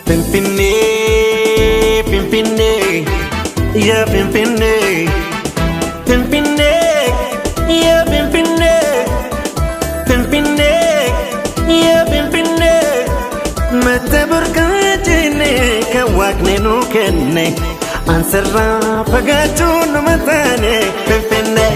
Pimpinne, pimpinne, yeah pimpinne, pimpinne, yeah pimpinne, pimpinne, yeah pimpinne. Mata burkajine kawakne nukenne, ansarra pagachun matane pimpinne.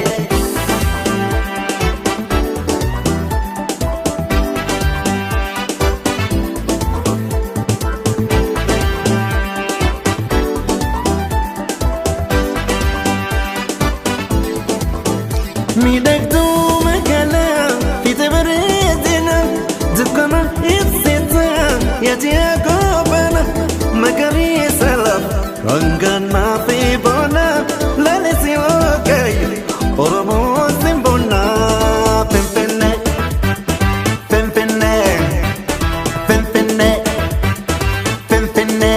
Midagdu magala fite beredina dukana ifsita yatia gobana magari salaf rangan mafi bona lalesi okay oromo simbona pimpinne pimpinne pimpinne pimpinne.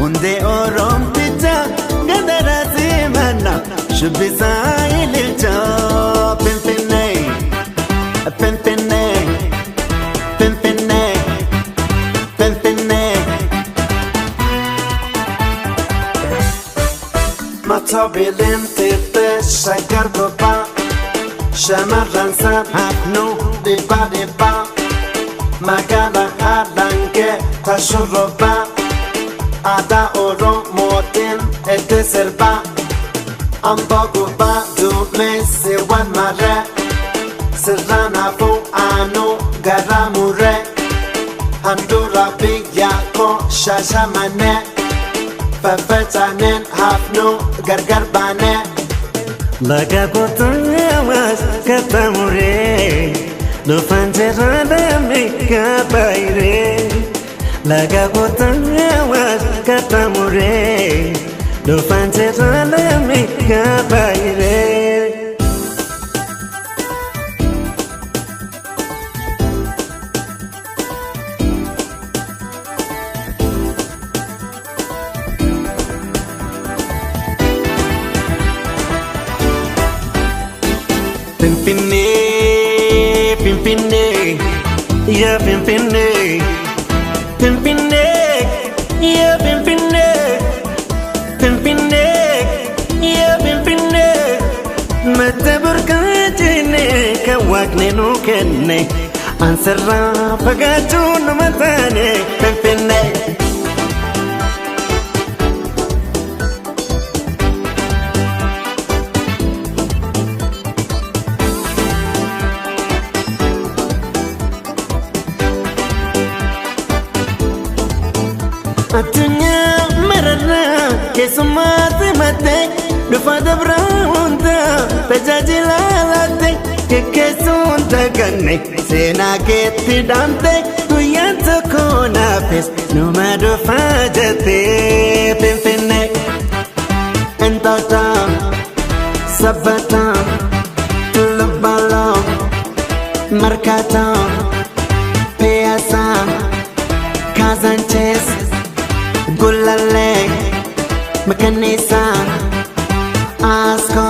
Unde orom tija gadara simana shubisa ilja pimpinne pimpinne pimpinne pimpinne. Matobilin tite shakar gopa shamarran sabhnu diba diba magala hadanke tashuroba Ada oro motin ete serba Ambogu ba dume sirwan mare Sirrana fu anu garamure Handura bigya ko shashamane Fafetanen hafnu gargarbane Laga kotawas katamure Dufan serrana mika baire Laga kotawas katamure Dufan serrana mika baire. Pimpinne, pimpinne, yeah pimpinne, pimpinne, yeah pimpinne, pimpinne, yeah pimpinne. Mata burkajine kawakne nukenne, ansarra pagachun matane pimpinne. Atunya marana kesumate mate dufa dabra unta pejajila late kesunta ganne sena ketti dante kuyanta kona pes numa dufa jate pimpinne entata sabata tulbala markata piazza Kazanches Gulale Makanisa Asko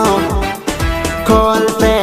Kolpe